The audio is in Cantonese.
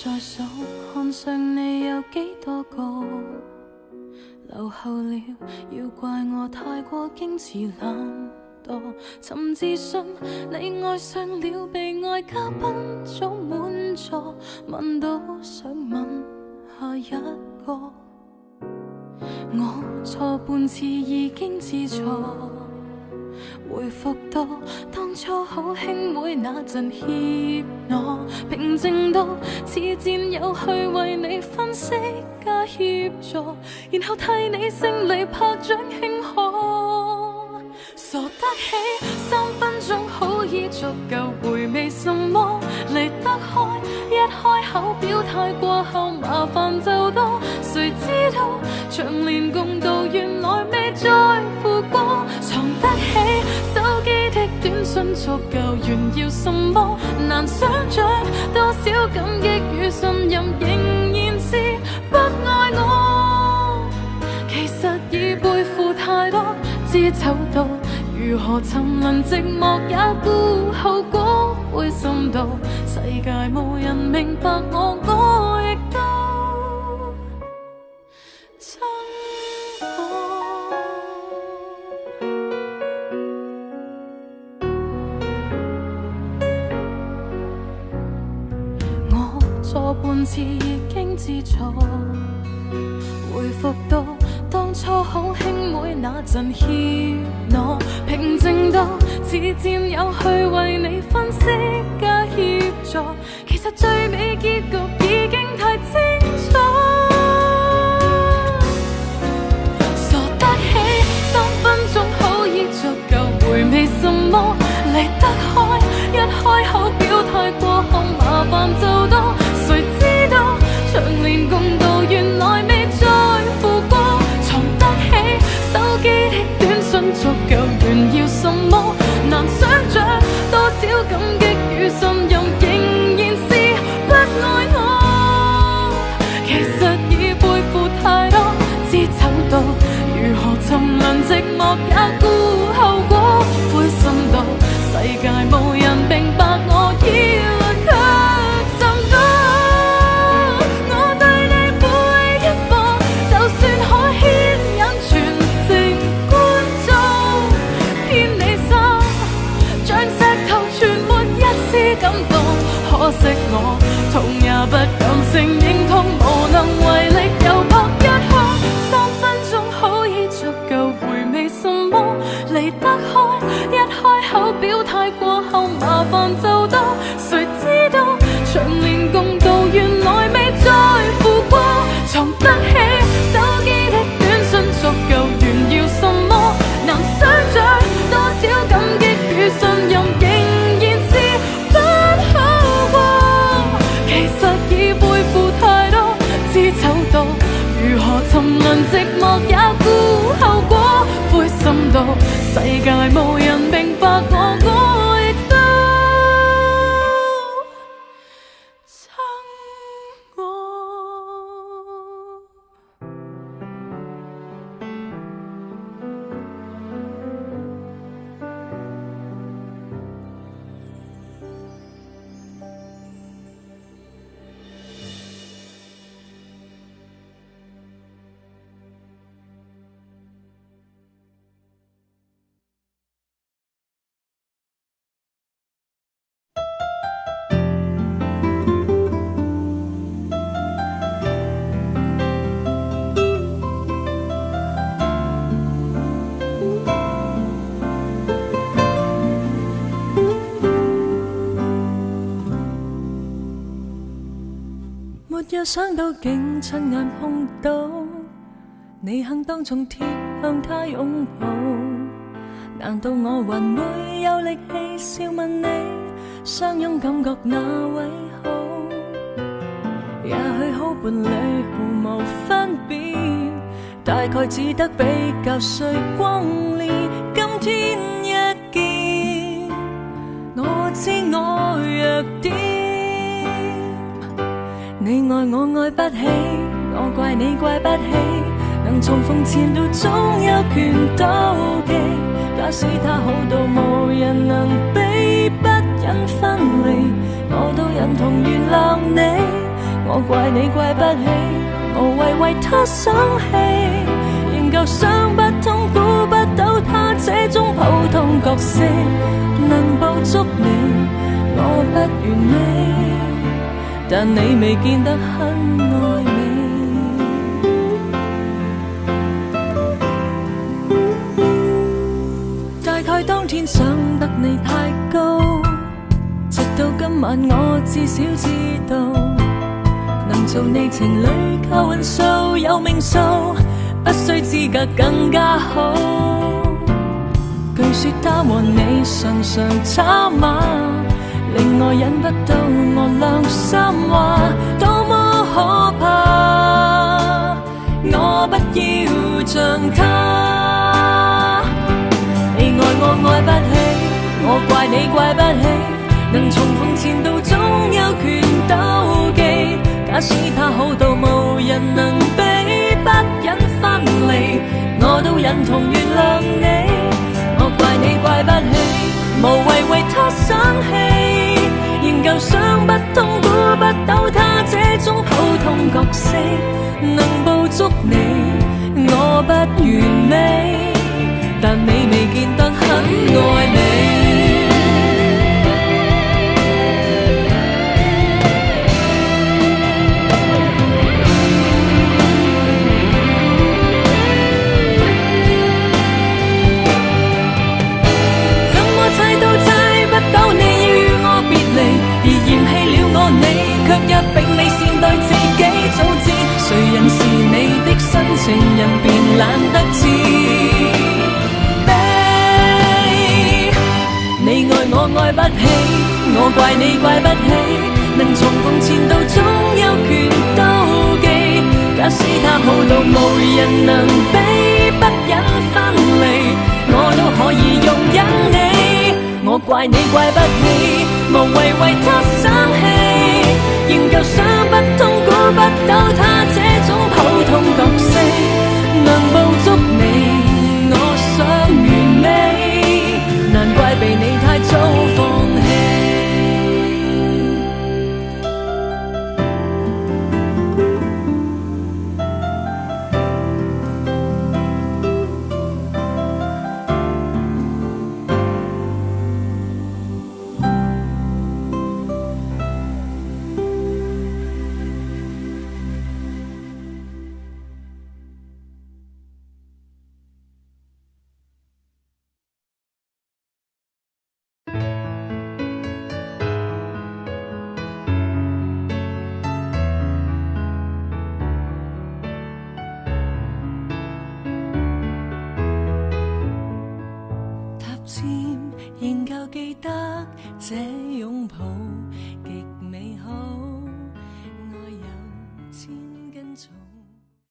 在數，看上你有幾多個，留後了，要怪我太過矜持懶惰。尋自信，你愛上了被愛嘉賓早滿座，問到想問下一個，我錯半次已經知錯。回復到當初好兄妹那陣怯懦，平靜到似戰友去為你分析加協助，然後替你勝利拍掌慶賀。傻得起3分鐘好已足夠回味什麼，離得開一開口表態過後麻煩就多，誰知道長年共度原來未在乎過，藏得起手機的短信足夠炫耀什麼，難想像多少感激與信任仍然是不愛我，其實已背負太多，知醜到如何沉淪寂寞也顧後果，灰心到世界無人明白我，我亦都憎我錯半次已經知錯，回復到當初好兄妹那陣怯懦，平靜到似戰友去為你分析加協助，其實最美結局已經太清楚。傻得起3分鐘好已足夠回味什麼，離得開一開口表態過後麻煩就多，誰知道長年共度原來未在乎過，藏得起手機的短信足夠炫耀什麼，難想像多少感激與信任仍然是不愛我，其實已背負太多，知醜到如何沉淪寂寞也顧後果，灰心到世界無人明白我，依賴卻甚多。我對你每一步，就算可牽引全城觀眾，偏你心像石頭全沒一絲感動，可惜我痛也不敢承認痛，無能為力又撲一空，3分鐘好已足夠回味什麼，離得開一開口表態過後麻煩就多，誰知道長年共度原來未在乎過，藏得起手機的短信足夠炫耀什麼，難想像多少感激與信任仍然是不好過，其實已背負太多，知醜到如何沉淪寂寞也顧後果，灰心到世界無人明白我，我亦都憎我。沒有想到竟親眼碰到，你肯當眾貼向他擁抱，難道我還會有力氣笑問你相擁感覺哪位好？也許好伴侶毫無分別，大概只得比較誰轟烈。今天一見，我知我弱點，你愛我愛不起，我怪你怪不起，能重逢前度總有權妒忌，假使他好到無人能比，不忍分離，我都忍痛原諒你，我怪你怪不起，無謂為他生氣，仍舊想不通估不到他這種普通角色能捕捉你。我不完美，但你未見得很愛美。大概當天想得你太高，直到今晚我至少知道，能做你情侶靠運數有命數，不需資格更加好。據說他和你常常吵罵，令我忍不到我良心話，多麼可怕，我不要像他。你愛我愛不起，我怪你怪不起，能重逢前度總有權妒忌。假使他好到無人能比，不忍分離，我都忍痛原諒你。我怪你怪不起，無謂為他生氣，仍舊想不通估不到他這種普通角色能捕捉你。我不完美，但你未見得很愛美。卻一並未善待自己，早知誰人是你的新情人，便懶得知。你愛我愛不起，我怪你怪不起，能重逢前度總有權妒忌。假使他好到無人能比，不忍分離，我都可以容忍你。我怪你怪不起，無謂為他生氣，仍舊想不通估不到他這種普通角色能捕捉你。我想完美，難怪被你太早放棄。仍舊記得這擁抱，